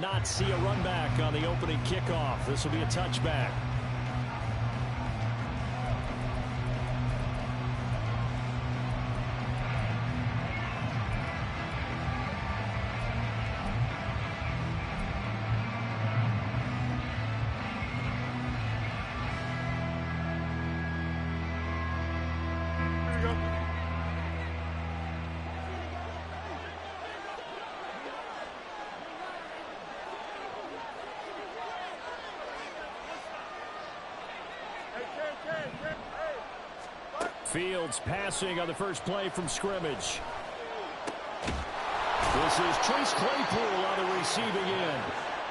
not see a run back on the opening kickoff. This will be a touchback. Fields passing on the first play from scrimmage. This is Chase Claypool on the receiving end.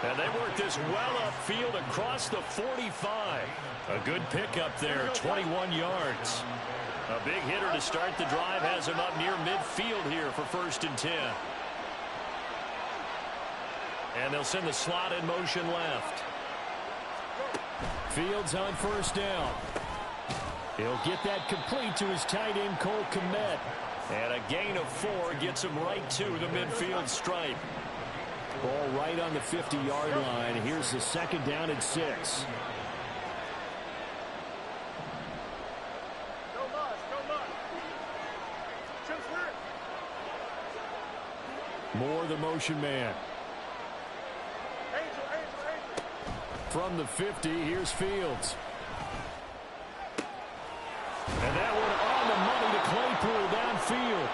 And they work this well upfield across the 45. A good pickup there, 21 yards. A big hitter to start the drive has him up near midfield here for 1st and 10. And they'll send the slot in motion left. Fields on 1st down. He'll get that complete to his tight end, Cole Kmet. And a gain of 4 gets him right to the midfield stripe. Ball right on the 50-yard line. Here's the 2nd down and 6. Moore, the motion man. From the 50, here's Fields. And that one on the money to Claypool downfield.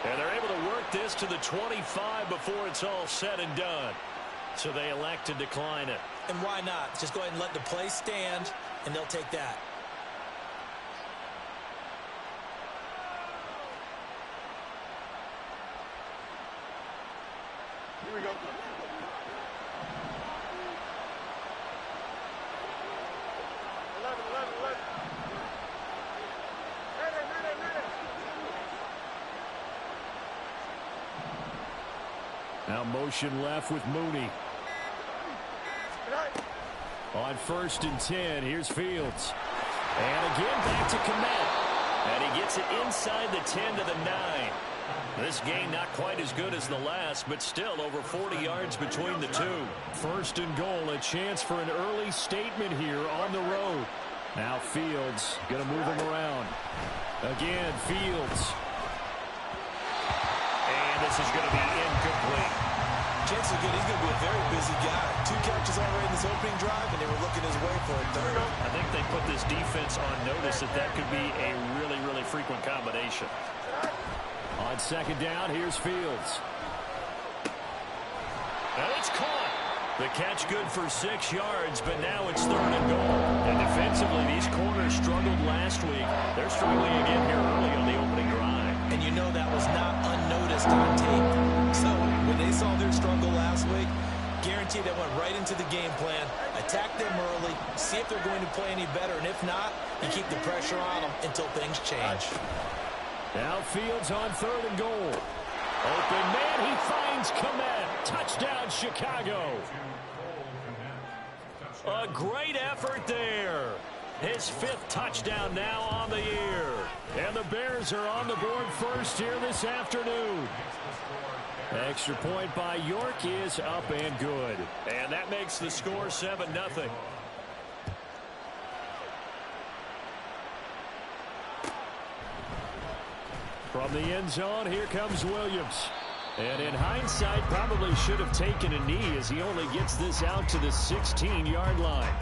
And they're able to work this to the 25 before it's all said and done. So they elect to decline it. And why not? Just go ahead and let the play stand, and they'll take that. Here we go. Now motion left with Mooney. On 1st and 10, here's Fields. And again back to Kmet. And he gets it inside the 10 to the 9. This game not quite as good as the last, but still over 40 yards between the two. 1st and goal, a chance for an early statement here on the road. Now Fields going to move him around. Again, Fields. And this is going to be incomplete. Chances are good he's going to be a very busy guy. 2 catches already in this opening drive, and they were looking his way for a 3rd. I think they put this defense on notice that could be a really, really frequent combination. On 2nd down, here's Fields. And it's caught. The catch good for 6 yards, but now it's 3rd and goal. And defensively, these corners struggled last week. They're struggling again here early on the opening drive. And you know that was not unnoticed on tape. So when they saw their struggle last week, guaranteed they went right into the game plan, attack them early, see if they're going to play any better, and if not, you keep the pressure on them until things change. Now Fields on 3rd and goal. Open man, he finds Kmet. Touchdown, Chicago. A great effort there. His 5th touchdown now on the year. And the Bears are on the board first here this afternoon. Extra point by York is up and good. And that makes the score 7-0. From the end zone, here comes Williams. And in hindsight, probably should have taken a knee as he only gets this out to the 16-yard line.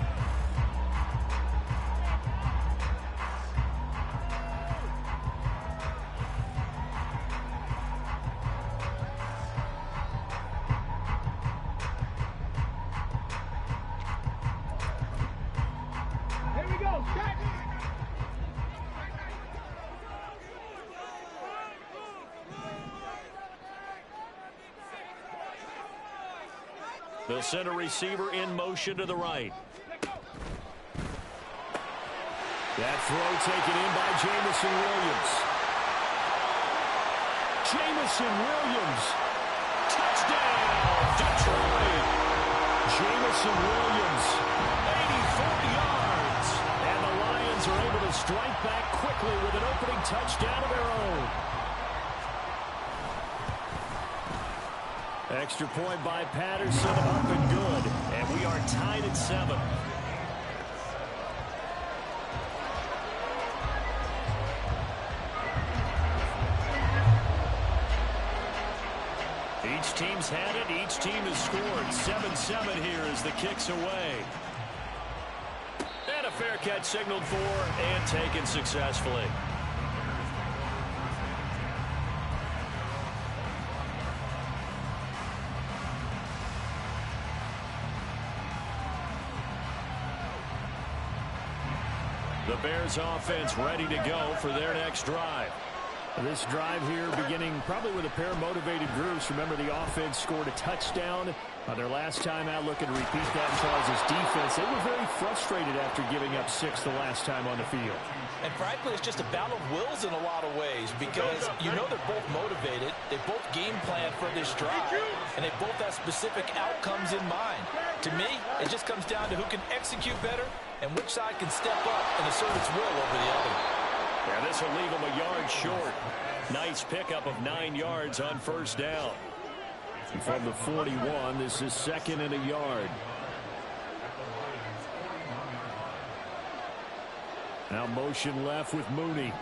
They'll send a receiver in motion to the right. That throw taken in by Jamison Williams. Jamison Williams. Touchdown, Detroit. Jamison Williams, 84 yards. And the Lions are able to strike back quickly with an opening touchdown of their own. Extra point by Patterson, up and and 7. Each team's had it. Each team has scored. 7-7 here as the kick's away. And a fair catch signaled for and taken successfully. The Bears offense ready to go for their next drive. This drive here beginning probably with a pair of motivated groups. Remember, the offense scored a touchdown their last time out, looking to repeat that in Charles' defense. They were very frustrated after giving up 6 the last time on the field. And frankly, it's just a battle of wills in a lot of ways because you know they're both motivated. They both game plan for this drive, and they both have specific outcomes in mind. To me, it just comes down to who can execute better and which side can step up and assert its will over the other. Yeah, this will leave him a yard short. Nice pickup of 9 yards on first down. And from the 41, this is 2nd and a yard. Now motion left with Mooney.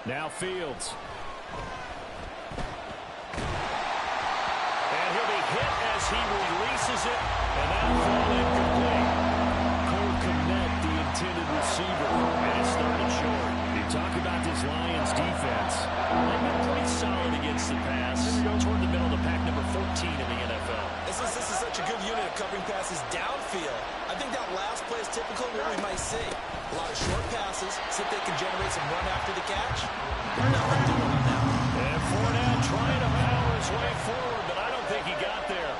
Now Fields. And he'll be hit as he releases it. And that'll fall incomplete. The intended receiver, and it's 3rd and short. You talk about this Lions defense. They've been pretty solid against the pass. Toward the middle of the pack, number 14 in the NFL. This is such a good unit of covering passes downfield. I think that last play is typical of what we might see. A lot of short passes, see if they can generate some run after the catch. Nothing doing on that. And Fournette trying to power his way forward, but I don't think he got there.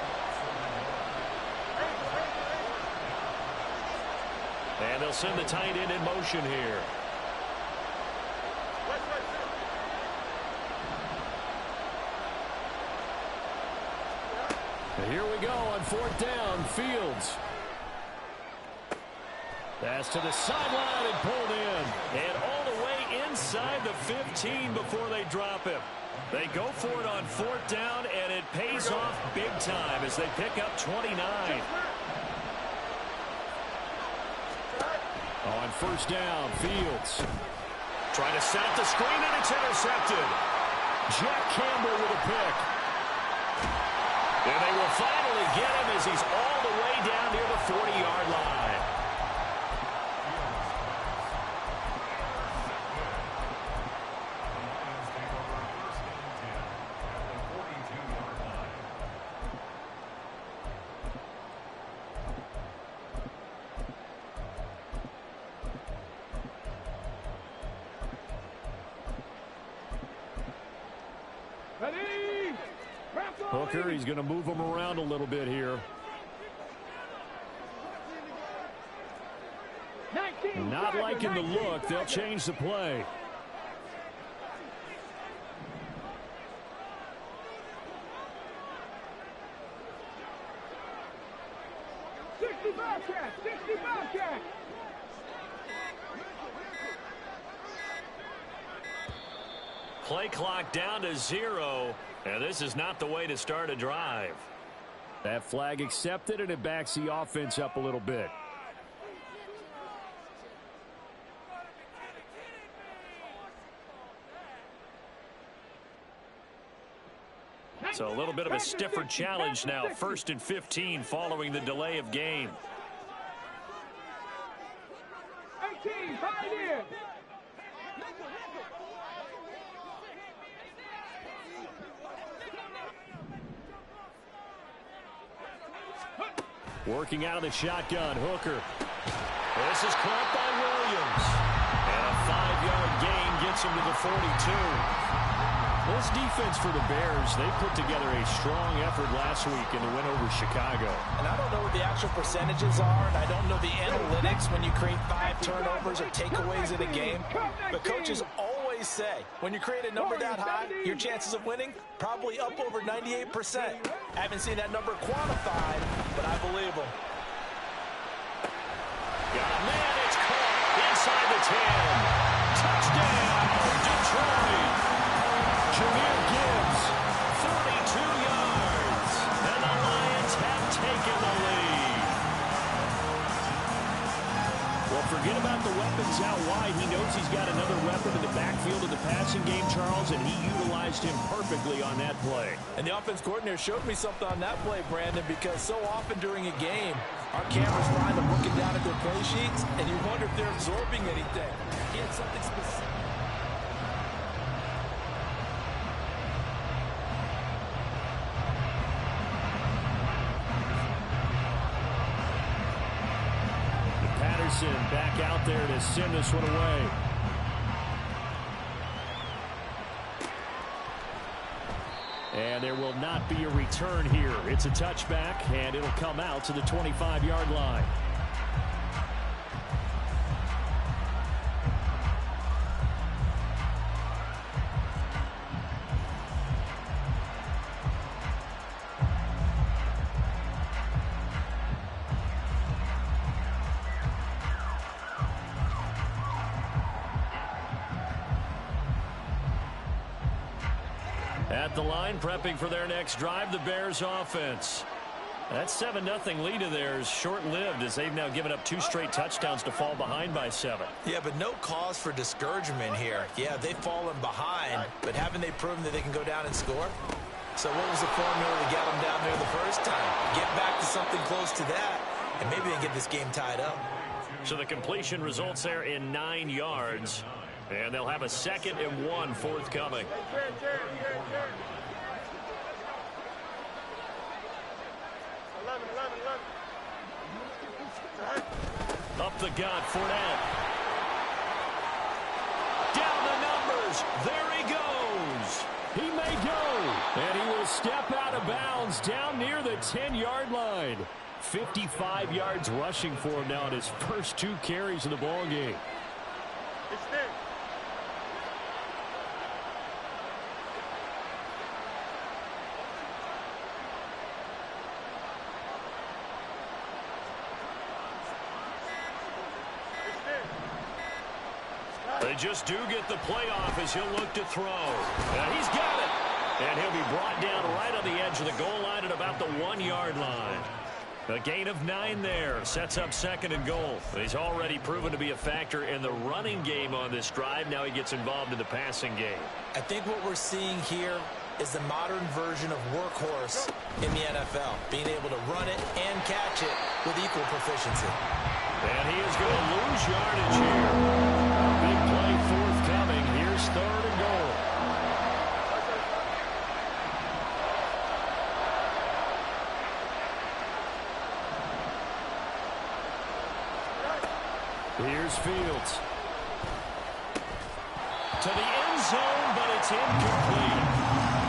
And they'll send the tight end in motion here. And here we go on 4th down. Fields. Pass to the sideline and pulled in. And all the way inside the 15 before they drop him. They go for it on 4th down, and it pays off big time as they pick up 29. On first down, Fields. Trying to set up the screen, and it's intercepted. Jack Campbell with a pick. And they will finally get him as he's all the way down near the 40-yard line. Hooker, he's going to move him around a little bit here. Not liking the look. They'll change the play. Play clock down to 0, and this is not the way to start a drive. That flag accepted, and it backs the offense up a little bit. So a little bit of a stiffer challenge now. 1st and 15 following the delay of game. 18, Pioneer. Working out of the shotgun, Hooker. This is caught by Williams. And a 5-yard gain gets him to the 42. This defense for the Bears, they put together a strong effort last week in the win over Chicago. And I don't know what the actual percentages are, and I don't know the analytics when you create 5 turnovers or takeaways in a game. But coaches always say, when you create a number that high, your chances of winning probably up over 98%. I haven't seen that number quantified, but I believe them. Got a man, it's caught inside the 10. Touchdown, Detroit. Jahmyr Gibbs, 42 yards. And the Lions have taken the lead. forget about the weapons out wide. He knows he's got another weapon in the backfield of the passing game, Charles, and he utilized him perfectly on that play. And the offense coordinator showed me something on that play, Brandon, because so often during a game, our cameras find them looking down at their play sheets, and you wonder if they're absorbing anything. He had something specific. Back out there to send this one away. And there will not be a return here. It's a touchback, and it'll come out to the 25-yard line. At the line, prepping for their next drive, the Bears offense. That 7-0 lead of theirs short-lived as they've now given up 2 straight touchdowns to fall behind by 7. Yeah, but no cause for discouragement here. Yeah, they've fallen behind, but haven't they proven that they can go down and score? So what was the formula to get them down there the first time? Get back to something close to that, and maybe they get this game tied up. So the completion results there in 9 yards. And they'll have a 2nd and 1 forthcoming. Up the gut, Fournette. Down the numbers. There he goes. He may go. And he will step out of bounds down near the 10-yard line. 55 yards rushing for him now in his first 2 carries of the ball game. It's there. They just do get the playoff as he'll look to throw. And he's got it. And he'll be brought down right on the edge of the goal line at about the 1-yard line. A gain of 9 there. Sets up 2nd and goal. He's already proven to be a factor in the running game on this drive. Now he gets involved in the passing game. I think what we're seeing here is the modern version of workhorse in the NFL. Being able to run it and catch it with equal proficiency. And he is going to lose yardage here. Big play forthcoming. Here's 3rd and goal. Here's Fields. To the end zone, but it's incomplete.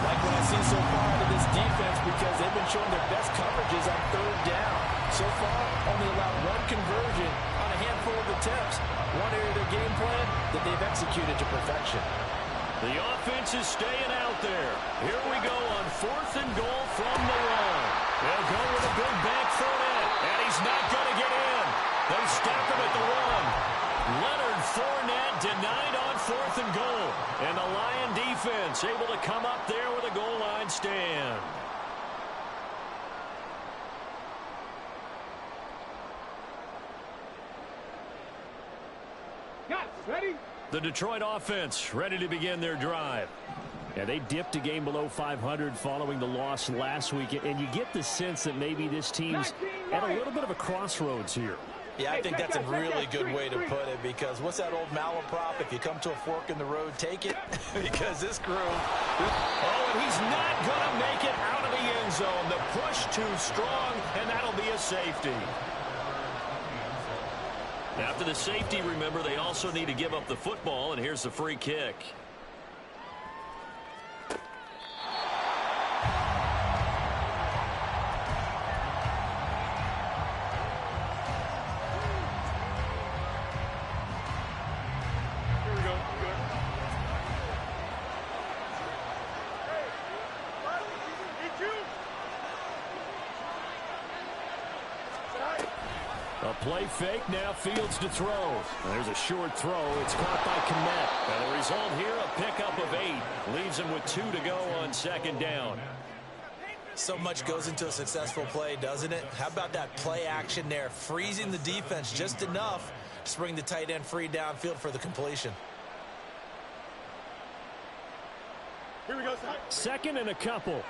Like what I've seen so far out of this defense, because they've been showing their best coverages on 3rd down. So far, only allowed 1 conversion on a handful of attempts. One area of their game plan that they've executed to perfection. The offense is staying out there. Here we go on 4th and goal from the line. They'll go with a big back Fournette, and he's not going to get in. They stop him at the 1. Leonard Fournette denied on 4th and goal. And the Lion defense able to come up there with a goal line stand. Ready? The Detroit offense ready to begin their drive. Yeah, they dipped a game below 500 following the loss last week. And you get the sense that maybe this team's at a little bit of a crossroads here. Yeah, I think that's a really good way to put it, because what's that old malaprop? If you come to a fork in the road, take it. Because this crew... Oh, and he's not going to make it out of the end zone. The push too strong, and that'll be a safety. After the safety, remember, they also need to give up the football, and here's the free kick. Play fake, now Fields to throw. There's a short throw. It's caught by Kmet. And the result here, a pickup of 8. Leaves him with 2 to go on 2nd down. So much goes into a successful play, doesn't it? How about that play action there? Freezing the defense just enough Just bring the tight end free downfield for the completion. Here we go, son. Second and a couple.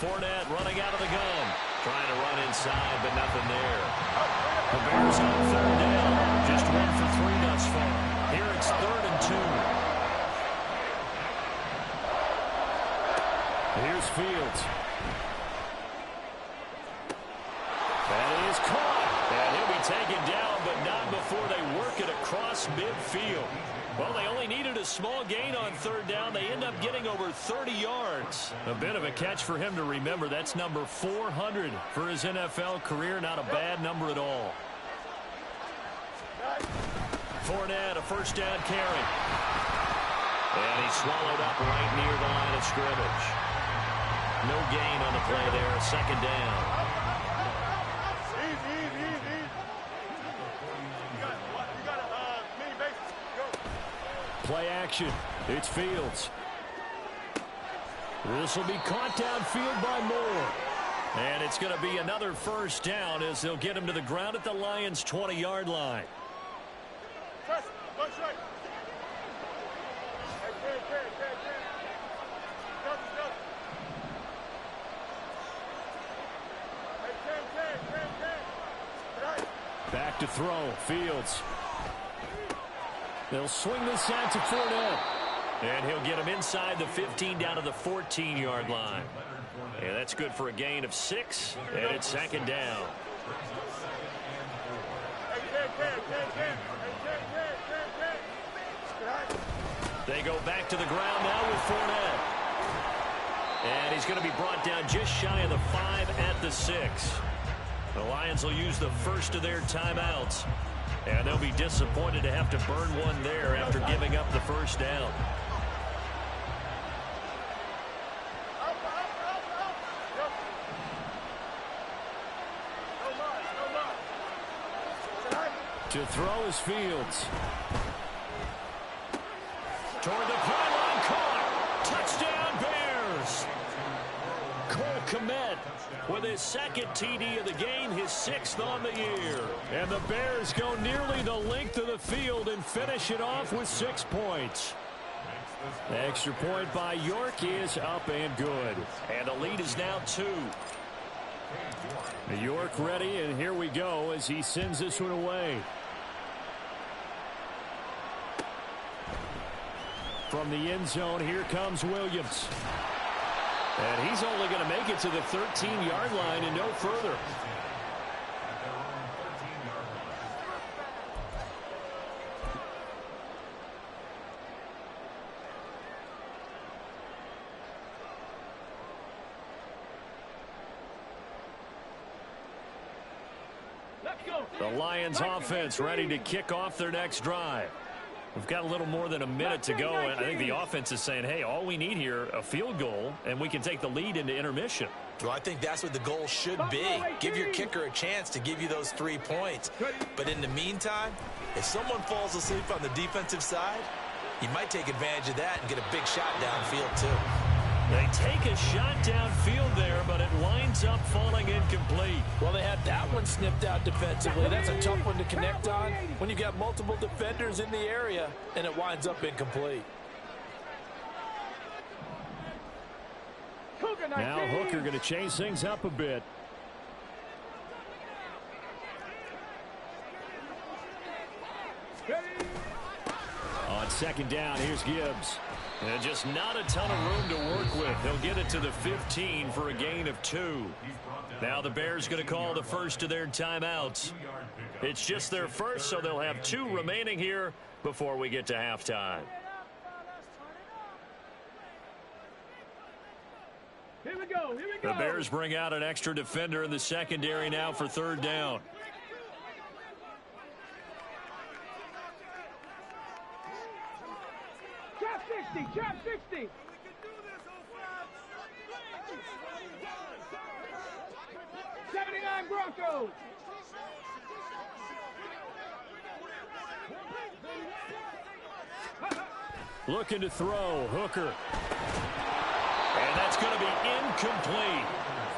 Fournette running out of the gun. Trying to run inside, but nothing there. The Bears on third down. Just 1 for 3 thus far. Here it's 3rd and 2. Here's Fields. That is caught. And he'll be taken down, but not before they work it across midfield. Well, they only needed a small gain on third down. They end up getting over 30 yards. A bit of a catch for him to remember. That's number 400 for his NFL career. Not a bad number at all. Fournette, a first down carry. And he's swallowed up right near the line of scrimmage. No gain on the play there. Second down. Play action. It's Fields. This will be caught downfield by Moore. And it's going to be another first down as they'll get him to the ground at the Lions' 20-yard line. Back to throw. Fields. They'll swing this out to Fournette. And he'll get him inside the 15 down to the 14-yard line. And that's good for a gain of 6. And it's second down. They go back to the ground now with Fournette. And he's going to be brought down just shy of the 5 at the 6. The Lions will use the first of their timeouts. And they'll be disappointed to have to burn one there after giving up the first down. To throw is Fields. Toward the pylon, caught. Touchdown, Bears. Cole Kmet with his second TD of the game, his 6th on the year. And the Bears go nearly the length of the field and finish it off with 6 points. The extra point by York is up and good. And the lead is now 2. York ready, and here we go as he sends this one away. From the end zone, here comes Williams. And he's only going to make it to the 13-yard line and no further. The Lions offense ready to kick off their next drive. We've got a little more than a minute to go, and I think the offense is saying, hey, all we need here, a field goal, and we can take the lead into intermission. Well, I think that's what the goal should be. Give your kicker a chance to give you those 3 points. But in the meantime, if someone falls asleep on the defensive side, you might take advantage of that and get a big shot downfield too. They take a shot downfield there, but it winds up falling incomplete. Well, they had that one snipped out defensively. That's a tough one to connect on when you've got multiple defenders in the area, and it winds up incomplete. Now Hooker going to change things up a bit. On second down, here's Gibbs. And just not a ton of room to work with. He'll get it to the 15 for a gain of 2. Now the Bears going to call the first of their timeouts. It's just their first, so they'll have 2 remaining here before we get to halftime. Here we go. The Bears bring out an extra defender in the secondary now for third down. Trap 60. 79 Broncos. Looking to throw. Hooker. And that's going to be incomplete.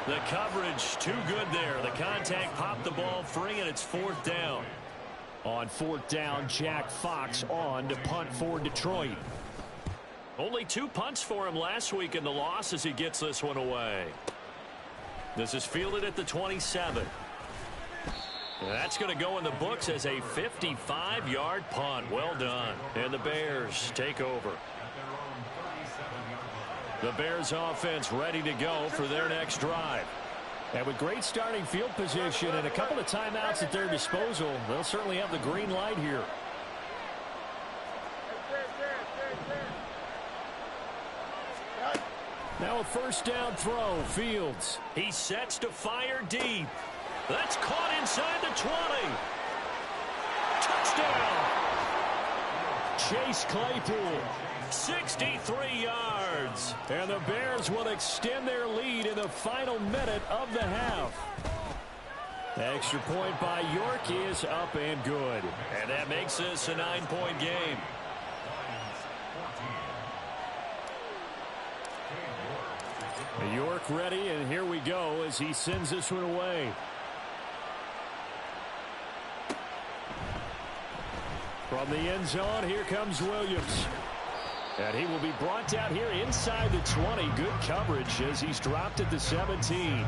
The coverage too good there. The contact popped the ball free, and it's 4th down. On 4th down, Jack Fox on to punt for Detroit. Only 2 punts for him last week in the loss as he gets this one away. This is fielded at the 27. That's going to go in the books as a 55-yard punt. Well done. And the Bears take over. The Bears offense ready to go for their next drive. And with great starting field position and a couple of timeouts at their disposal, they'll certainly have the green light here. Now a 1st down throw, Fields. He sets to fire deep. That's caught inside the 20. Touchdown. Chase Claypool. 63 yards. And the Bears will extend their lead in the final minute of the half. The extra point by York is up and good. And that makes this a 9-point game. York ready, and here we go as he sends this one away. From the end zone, here comes Williams. And he will be brought down here inside the 20. Good coverage as he's dropped at the 17.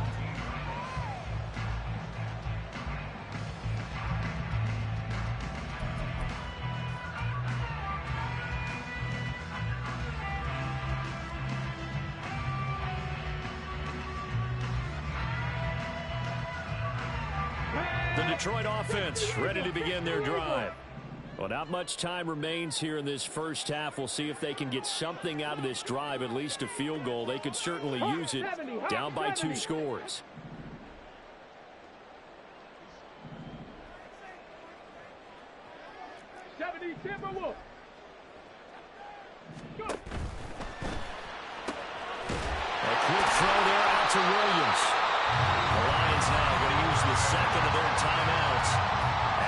The Detroit offense ready to begin their drive. Well, not much time remains here in this first half. We'll see if they can get something out of this drive, at least a field goal. They could certainly use it. Down by 2 scores. Timberwolves. A quick throw there out to Williams. The Lions now going to use the second of their timeouts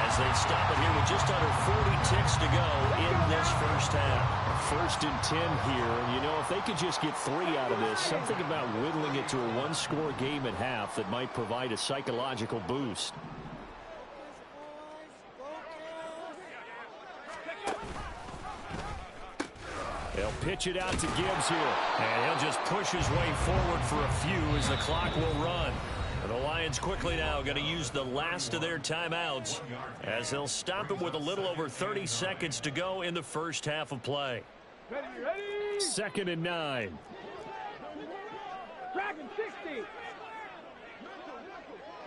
as they stop it here with just under 40 ticks to go in this first half. 1st and 10 here, and you know, if they could just get 3 out of this, something about whittling it to a 1-score game at half that might provide a psychological boost. They'll pitch it out to Gibbs here. And he'll just push his way forward for a few as the clock will run. And the Lions quickly now going to use the last of their timeouts as they'll stop it with a little over 30 seconds to go in the first half of play. Ready, ready. 2nd and 9. Dragon 60.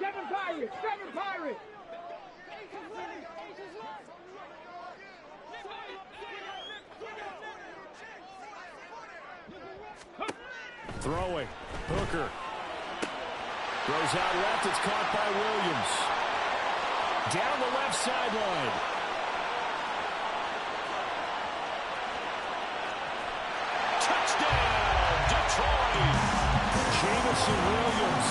7 Pirates. 7 Pirates. Throwing. Hooker. Throws out left. It's caught by Williams. Down the left sideline. Touchdown, Detroit! Jamison Williams.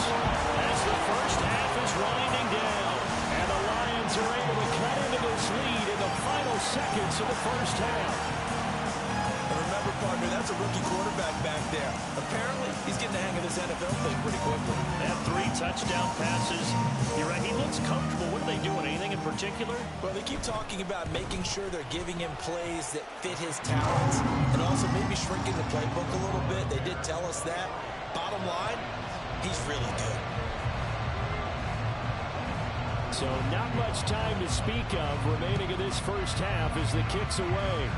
As the first half is winding down. And the Lions are able to cut into this lead in the final seconds of the first half. And remember, partner, that's a rookie quarterback back there. Apparently, he's getting the hang of this NFL thing pretty quickly. They have 3 touchdown passes. You're right, he looks comfortable. What are they doing? Anything in particular? Well, they keep talking about making sure they're giving him plays that fit his talents and also maybe shrinking the playbook a little bit. They did tell us that. Bottom line, he's really good. So not much time to speak of remaining in this first half as the kick's away.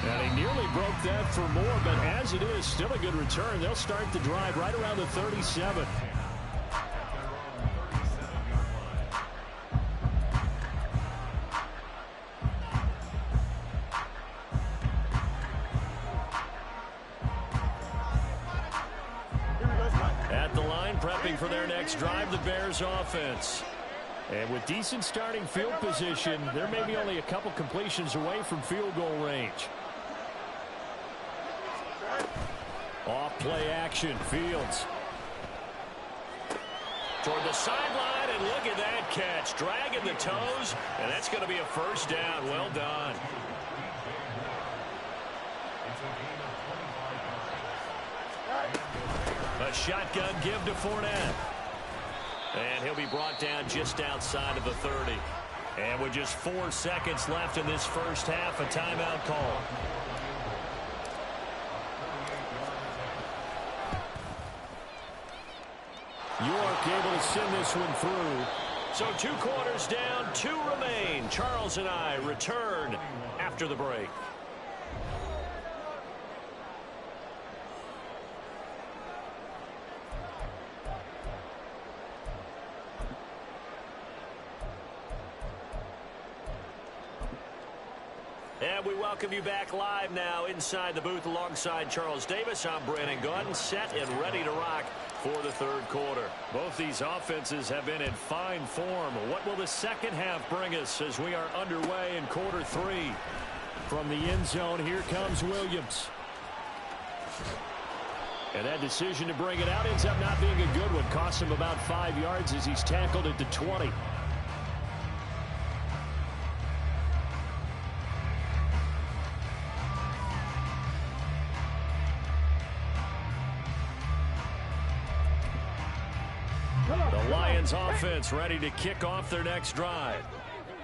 And he nearly broke that for more, but as it is, still a good return. They'll start the drive right around the 37. At the line, prepping for their next drive, the Bears offense. And with decent starting field position, there may be only a couple completions away from field goal range. Off play action, Fields. Toward the sideline, and And look at that catch. Dragging the toes, and that's going to be a first down. Well done. A shotgun give to Fournette. And he'll be brought down just outside of the 30. And with just 4 seconds left in this first half, a timeout call. York able to send this one through. So 2 quarters down, 2 remain. Charles and I return after the break. And we welcome you back live now inside the booth alongside Charles Davis. I'm Brandon Gaudin, set and ready to rock for the third quarter. Both these offenses have been in fine form. What will the second half bring us as we are underway in quarter 3? From the end zone, here comes Williams. And that decision to bring it out ends up not being a good one. Costs him about 5 yards as he's tackled at the 20. The Lions offense ready to kick off their next drive.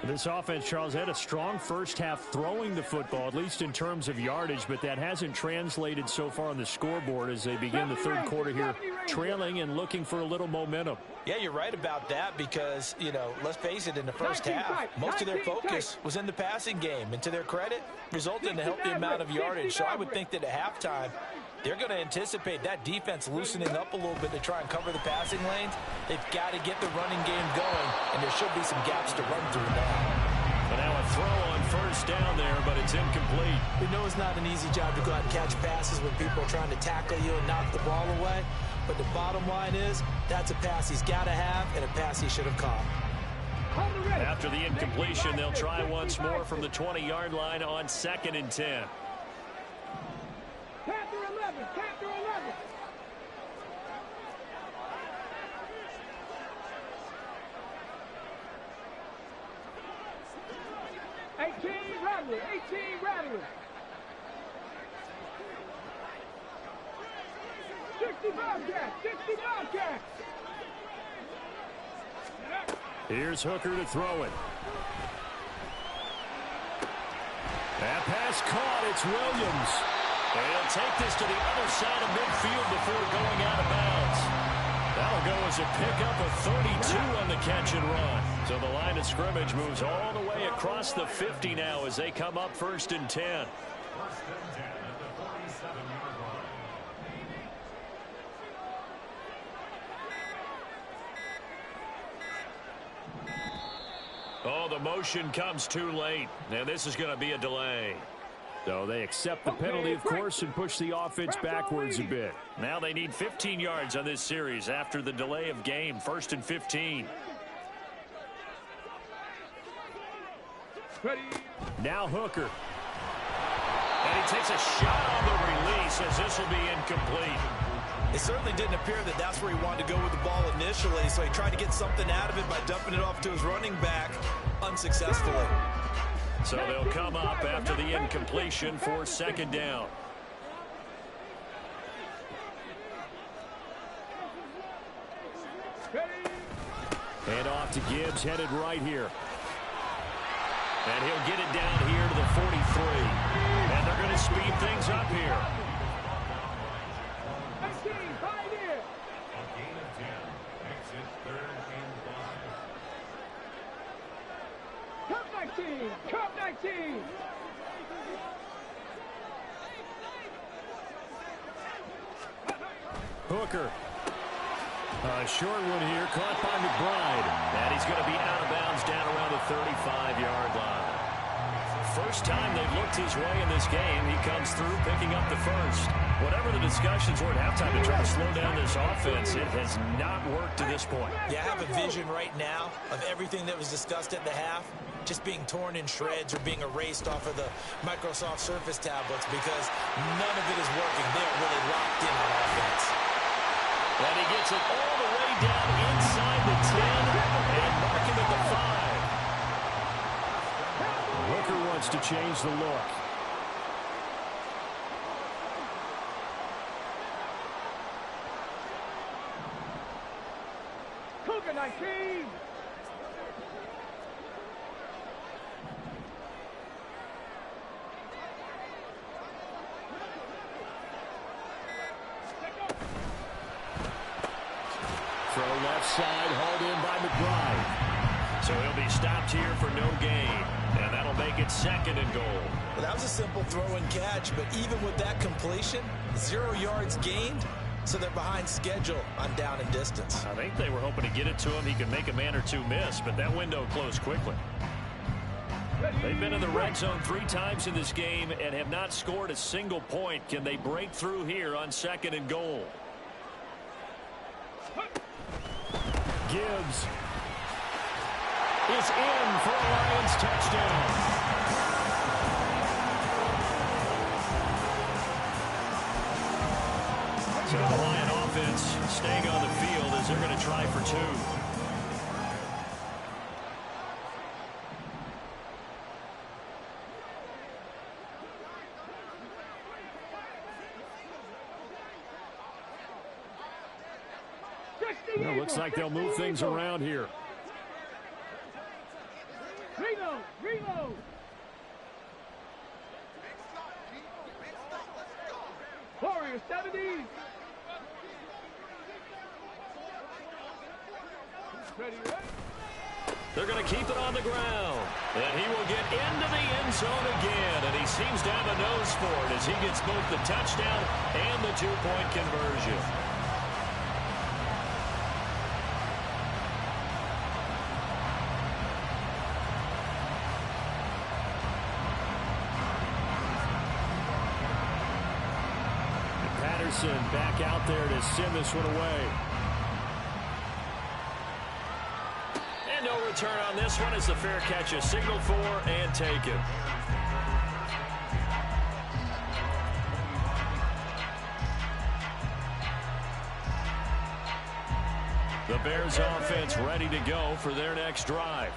This offense, Charles, had a strong first half throwing the football, at least in terms of yardage, but that hasn't translated so far on the scoreboard as they begin the third quarter here, trailing and looking for a little momentum. Yeah, you're right about that because, you know, let's face it, in the first half, most of their focus was in the passing game. And to their credit, resulted in a healthy amount of yardage. So I would think that at halftime, they're going to anticipate that defense loosening up a little bit to try and cover the passing lanes. They've got to get the running game going, and there should be some gaps to run through now. But now a throw on first down there, but it's incomplete. We know it's not an easy job to go out and catch passes when people are trying to tackle you and knock the ball away. But the bottom line is, that's a pass he's got to have and a pass he should have caught. After the incompletion, they'll try once more from the 20-yard line on 2nd and 10. Capture 11, capture 11. Rattler, 18 Rattler. 60 Bobcats, 60 Bobcats. Here's Hooker to throw it. That pass caught. It's Williams. And he'll take this to the other side of midfield before going out of bounds. That'll go as a pickup of 32 on the catch and run. So the line of scrimmage moves all the way across the 50 now as they come up 1st and 10. Oh, the motion comes too late. And this is going to be a delay. So they accept the penalty, of course, and push the offense backwards a bit. Now they need 15 yards on this series after the delay of game. 1st and 15. Ready. Now Hooker. And he takes a shot on the release as this will be incomplete. It certainly didn't appear that that's where he wanted to go with the ball initially, so he tried to get something out of it by dumping it off to his running back unsuccessfully. So they'll come up after the incompletion for 2nd down. Hand off to Gibbs, headed right here. And he'll get it down here to the 43. And they're going to speed things up here. 19, Pioneer. Cup 19, Cup 19. Hooker. A short one here, caught by McBride. And he's going to be out of bounds down around the 35-yard line. First time they've looked his way in this game, he comes through picking up the first. Whatever the discussions were at halftime to try to slow down this offense, it has not worked to this point. Yeah, I have a vision right now of everything that was discussed at the half just being torn in shreds or being erased off of the Microsoft Surface tablets because none of it is working. They're really locked in on offense. And he gets it all the way down inside the 10, kicker wants to change the look. Cougar 19. Throw left side, hauled in by McBride. So he'll be stopped here for no gain. And that'll make it 2nd and goal. Well, that was a simple throw and catch, but even with that completion, 0 yards gained, so they're behind schedule on down and distance. I think they were hoping to get it to him. He could make a man or two miss, but that window closed quickly. They've been in the red zone 3 times in this game and have not scored a single point. Can they break through here on 2nd and goal? Gibbs is in for a Lions touchdown. So the Lion offense staying on the field as they're going to try for 2. Well, looks like they'll move things around here. Reload, reload. Warrior 70. Ready, ready. They're going to keep it on the ground. And he will get into the end zone again. And he seems to have a nose for it as he gets both the touchdown and the 2-point conversion. Back out there to send this one away. And no return on this one as the fair catch is signaled for and taken. The Bears offense ready to go for their next drive.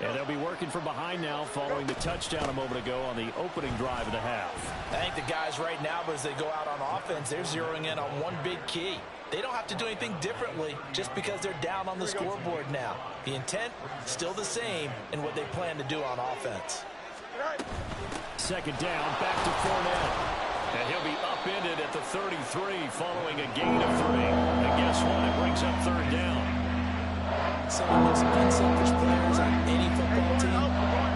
And they'll be working from behind now following the touchdown a moment ago on the opening drive of the half. I think the guys right now, as they go out on offense, they're zeroing in on one big key. They don't have to do anything differently just because they're down on the scoreboard now. The intent, still the same in what they plan to do on offense. 2nd down, back to Fournette. And he'll be upended at the 33 following a gain of 3. And guess what? It brings up 3rd down. Some of the most unselfish players on any football team,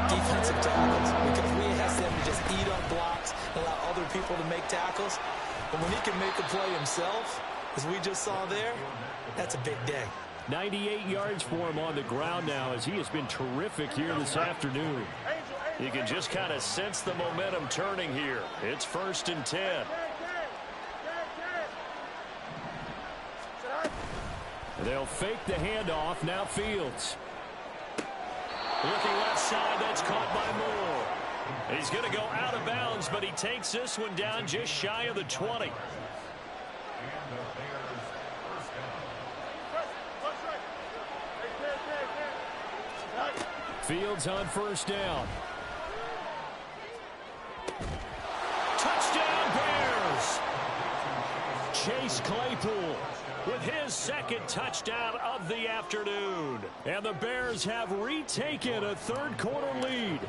defensive tackles, because we ask them to just eat up blocks and allow other people to make tackles. But when he can make a play himself, as we just saw there, that's a big day. 98 yards for him on the ground now as he has been terrific here this afternoon. You can just kind of sense the momentum turning here. It's 1st and 10. They'll fake the handoff. Now Fields. Looking left side. That's caught by Moore. He's going to go out of bounds, but he takes this one down just shy of the 20. Fields on 1st down. Touchdown Bears! Chase Claypool with his 2nd touchdown of the afternoon. And the Bears have retaken a 3rd quarter lead.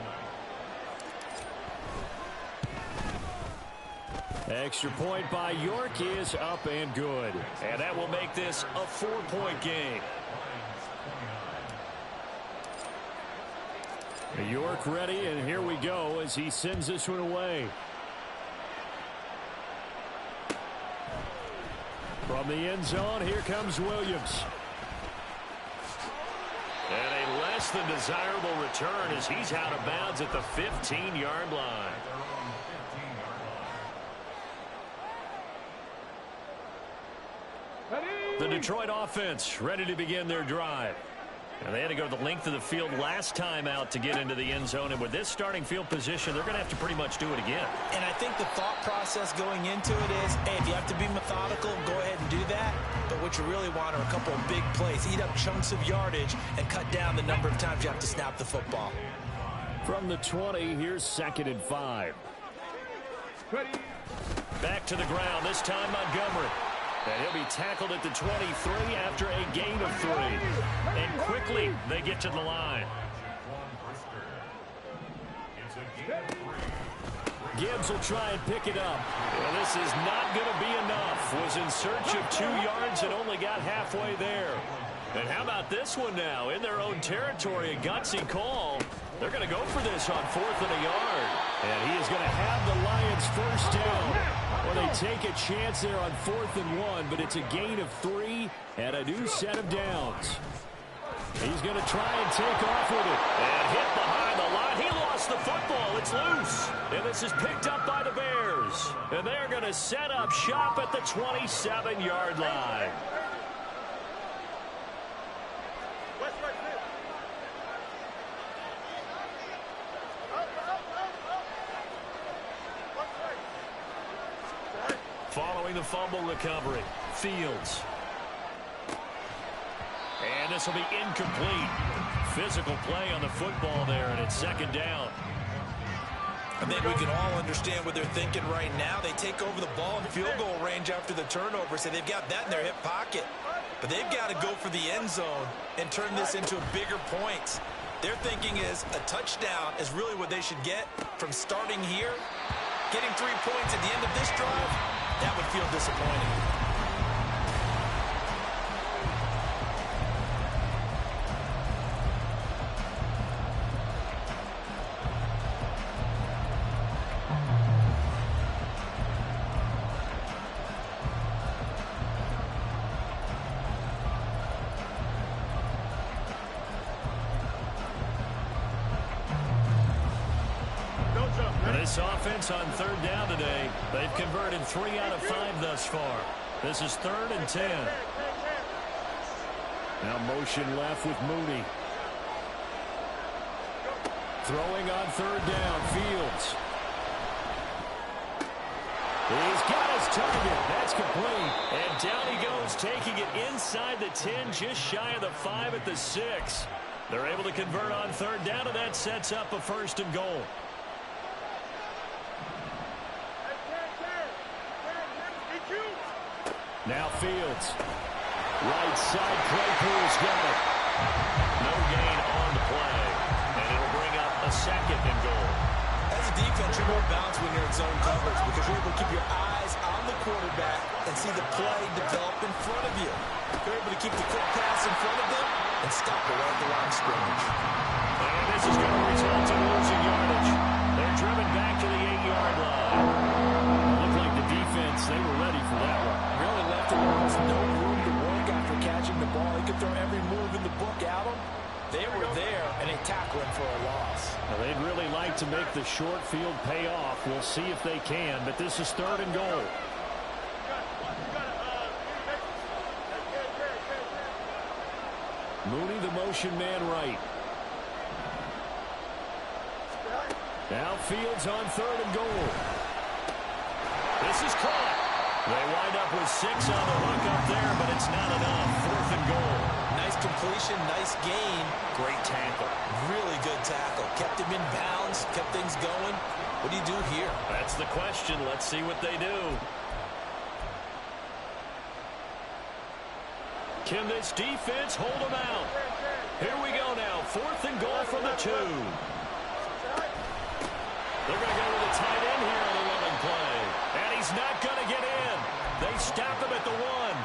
Extra point by York is up and good. And that will make this a 4-point game. York ready, and here we go as he sends this one away. From the end zone, here comes Williams. And a less than desirable return as he's out of bounds at the 15-yard line. The Detroit offense ready to begin their drive. And they had to go the length of the field last time out to get into the end zone. And with this starting field position, they're going to have to pretty much do it again. And I think the thought process going into it is, hey, if you have to be methodical, go ahead and do that. But what you really want are a couple of big plays. Eat up chunks of yardage and cut down the number of times you have to snap the football. From the 20, here's 2nd and 5. Ready. Back to the ground, this time Montgomery. And he'll be tackled at the 23 after a gain of 3. And quickly, they get to the line. Gibbs will try and pick it up. Well, this is not going to be enough. Was in search of 2 yards and only got halfway there. And how about this one now? In their own territory, a gutsy call. They're going to go for this on 4th and a yard. And he is going to have the Lions first down. Well, they take a chance there on 4th and 1, but it's a gain of 3 and a new set of downs. He's going to try and take off with it. And hit behind the line. He lost the football. It's loose. And this is picked up by the Bears. And they're going to set up shop at the 27-yard line. Following the fumble recovery, Fields. And this will be incomplete. Physical play on the football there, and it's 2nd down. I think we can all understand what they're thinking right now. They take over the ball in field goal range after the turnover, so they've got that in their hip pocket. But they've got to go for the end zone and turn this into bigger points. Their thinking is a touchdown is really what they should get from starting here. Getting 3 points at the end of this drive, that would feel disappointing. This offense on 3rd down today, they've converted 3 out of 5 thus far. This is 3rd and 10. Now motion left with Mooney. Throwing on 3rd down, Fields. He's got his target. That's complete. And down he goes, taking it inside the 10, just shy of the 5 at the 6. They're able to convert on 3rd down, and that sets up a 1st and goal. Now Fields. Right side, Claypool's got it. No gain on the play. And it'll bring up a 2nd and goal. As a defense, you're more balanced when you're in zone coverage because you're able to keep your eyes on the quarterback and see the play develop in front of you. You're able to keep the quick pass in front of them and stop it right at the line of scrimmage. And this is going to result in losing yardage. They're driven back to the 8-yard line. It looked like the defense, they were ready for that one. Really left him almost no room to work after catching the ball. He could throw every move in the book at him. They were there, and they tackled him for a loss. Well, they'd really like to make the short field pay off. We'll see if they can, but this is 3rd and goal. Mooney, the motion man right. Now Fields on 3rd and goal. This is caught. They wind up with 6 on the hook up there, but it's not enough. 4th and goal. Nice completion, nice gain. Great tackle. Really good tackle. Kept him in bounds, kept things going. What do you do here? That's the question. Let's see what they do. Can this defense hold them out? Here we go now. 4th and goal from the 2. They're going to go with a tight end here on the running play. And he's not going to get in. They stop him at the 1.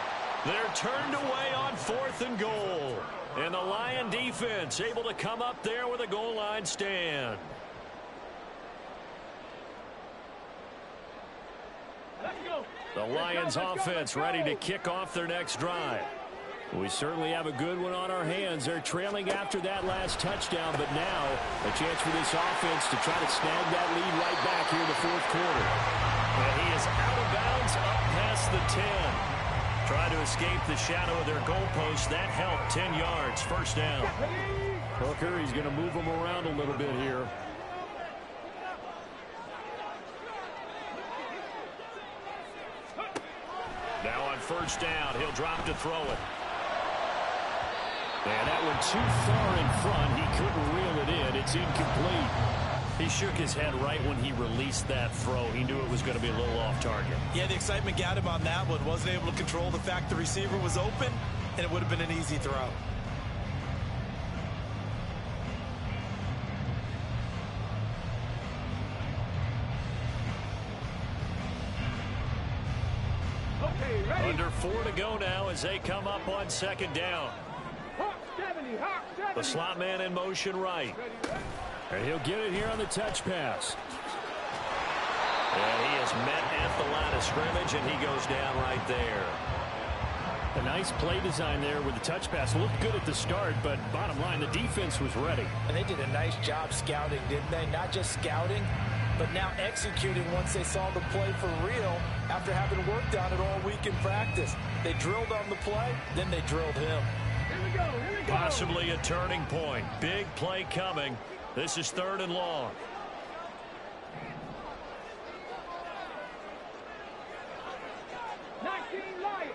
They're turned away on 4th and goal. And the Lion defense able to come up there with a goal line stand. The Lions offense ready to kick off their next drive. We certainly have a good one on our hands. They're trailing after that last touchdown, but now a chance for this offense to try to snag that lead right back here in the 4th quarter. And he is out of bounds up past the 10. Try to escape the shadow of their goalpost. That helped. 10 yards. 1st down. Hooker, he's going to move them around a little bit here. Now on 1st down, he'll drop to throw it. And that one too far in front. He couldn't reel it in. It's incomplete. He shook his head right when he released that throw. He knew it was going to be a little off target. Yeah, the excitement got him on that one. Wasn't able to control the fact the receiver was open, and it would have been an easy throw. Okay, ready. Under 4 to go now as they come up on second down. Hawk 70, Hawk 70. The slot man in motion right. And he'll get it here on the touch pass. And he is met at the line of scrimmage, and he goes down right there. A nice play design there with the touch pass. Looked good at the start, but bottom line, the defense was ready. And they did a nice job scouting, didn't they? Not just scouting, but now executing once they saw the play for real after having worked on it all week in practice. They drilled on the play, then they drilled him. Here we go, here we go. Possibly a turning point. Big play coming. This is 3rd and long. Lions.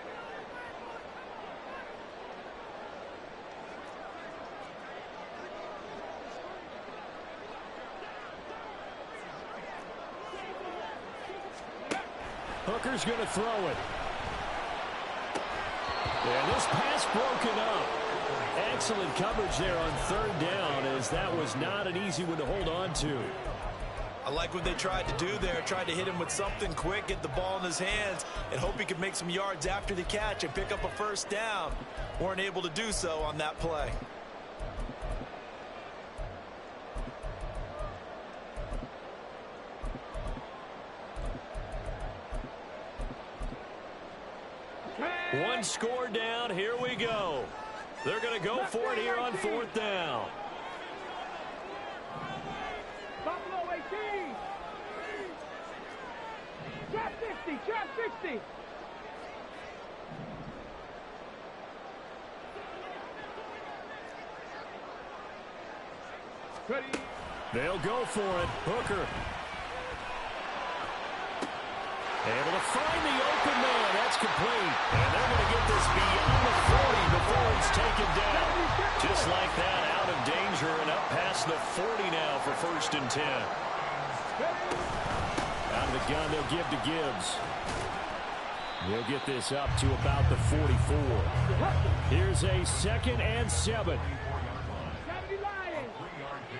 Hooker's going to throw it. And this pass broken up. Excellent coverage there on 3rd down, as that was not an easy one to hold on to. I like what they tried to do there. Tried to hit him with something quick, get the ball in his hands, and hope he could make some yards after the catch and pick up a first down. Weren't able to do so on that play. One score down. Here we go. They're going to go for it here on 4th down. Buffalo 18. Trap 60, trap 60. Ready. They'll go for it. Hooker. Able to find the open man. That's complete. And they're going to get this beyond the 40 before it's taken down. Just like that, out of danger and up past the 40 now for 1st and 10. Out of the gun, they'll give to Gibbs. They'll get this up to about the 44. Here's a 2nd and 7. 70 Lions.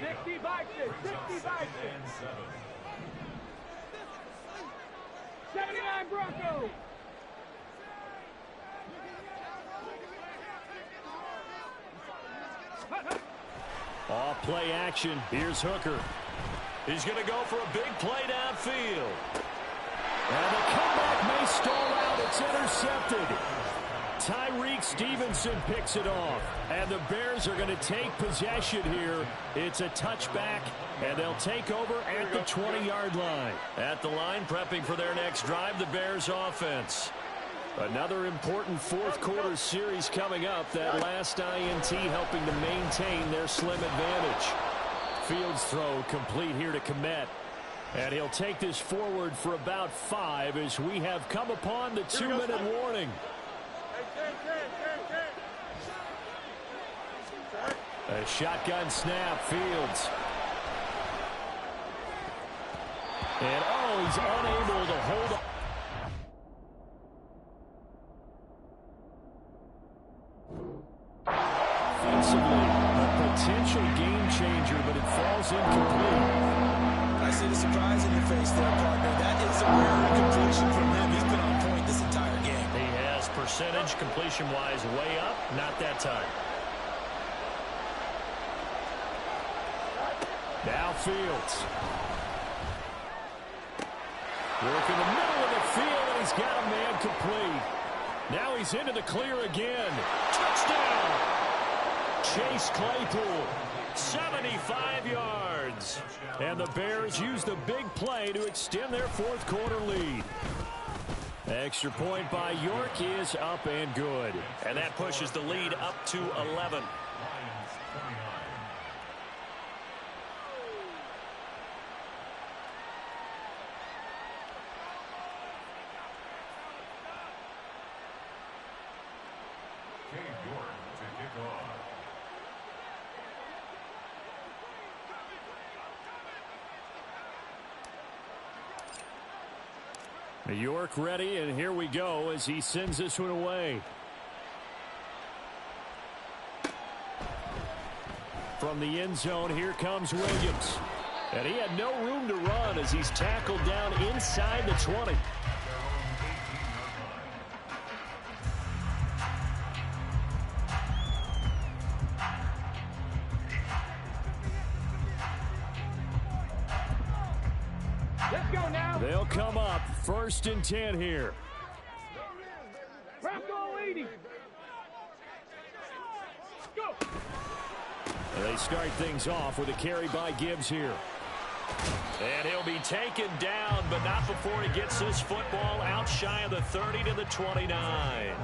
60 Vikings. 60 Vikings. 79 Broncos. Off play action. Here's Hooker. He's going to go for a big play downfield. And the comeback may stall out. It's intercepted. Tyreek Stevenson picks it off. And the Bears are going to take possession here. It's a touchback, and they'll take over at the 20-yard line. At the line, prepping for their next drive, the Bears offense. Another important 4th quarter series coming up. That last INT helping to maintain their slim advantage. Fields throw complete here to Komet. And he'll take this forward for about 5 as we have come upon the 2-minute warning. A shotgun snap, Fields. And he's unable to hold on. Offensively, a potential game changer, but it falls incomplete. I see the surprise in your face there, partner. That is a rare completion from him. He's been on point this entire game. He has percentage completion-wise way up, not that time. Now Fields. Work in the middle of the field, and he's got a man complete. Now he's into the clear again. Touchdown! Chase Claypool, 75 yards. And the Bears use the big play to extend their 4th quarter lead. Extra point by York is up and good. And that pushes the lead up to 11. York ready, and here we go as he sends this one away. From the end zone, here comes Williams. And he had no room to run as he's tackled down inside the 20. Let's go now. They'll come up 1st and 10 here. Bronco 80. Go. They start things off with a carry by Gibbs here. And he'll be taken down, but not before he gets this football out shy of the 30 to the 29.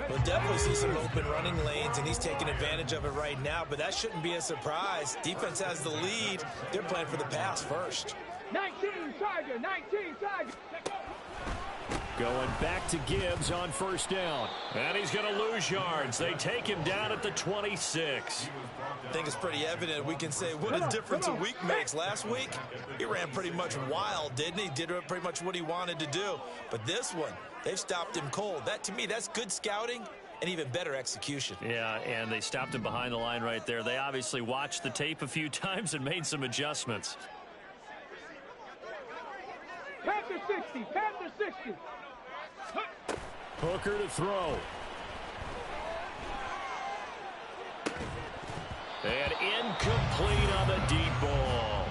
We'll definitely see some open running lanes, and he's taking advantage of it right now, but that shouldn't be a surprise. Defense has the lead. They're playing for the pass first. 19 Tiger, 19 Tiger. Going back to Gibbs on 1st down. And he's going to lose yards. They take him down at the 26. I think it's pretty evident. We can say what a difference a week makes. Last week, he ran pretty much wild, didn't he? Did pretty much what he wanted to do. But this one, they've stopped him cold. That, to me, that's good scouting and even better execution. Yeah, and they stopped him behind the line right there. They obviously watched the tape a few times and made some adjustments. Panther 60, Panther 60. Hooker to throw. And incomplete on the deep ball.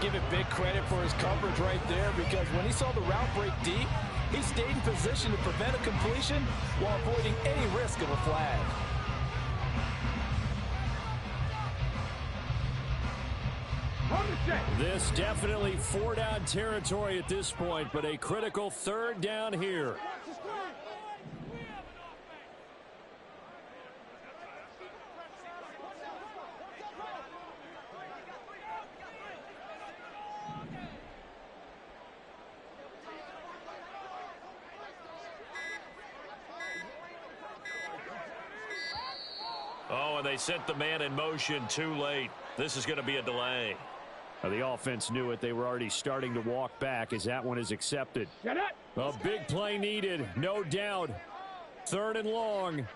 Give it big credit for his coverage right there, because when he saw the route break deep, he stayed in position to prevent a completion while avoiding any risk of a flag. This definitely 4-down territory at this point, but a critical 3rd down here. Oh, and they sent the man in motion too late. This is going to be a delay. The offense knew it. They were already starting to walk back as that one is accepted. A big play needed, no doubt. 3rd and long.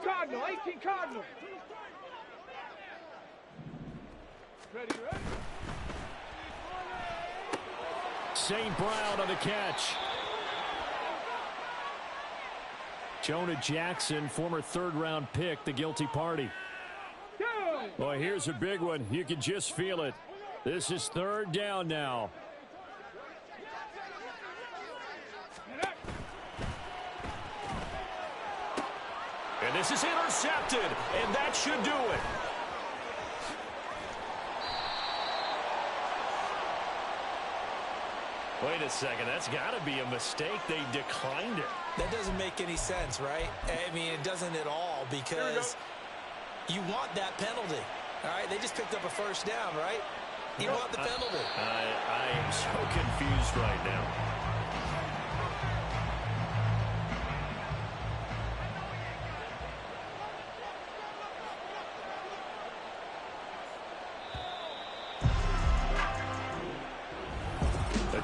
Cardinal, 18 Cardinal. Ready? St. Brown on the catch. Jonah Jackson, former 3rd-round pick, the guilty party. Boy, here's a big one. You can just feel it. This is 3rd down now. And this is intercepted, and that should do it. Wait a second, that's got to be a mistake. They declined it. That doesn't make any sense, right? I mean, it doesn't at all, because you want that penalty. All right, they just picked up a 1st down, right? You want the penalty. I am so confused right now.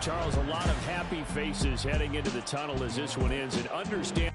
Charles, a lot of happy faces heading into the tunnel as this one ends, and understand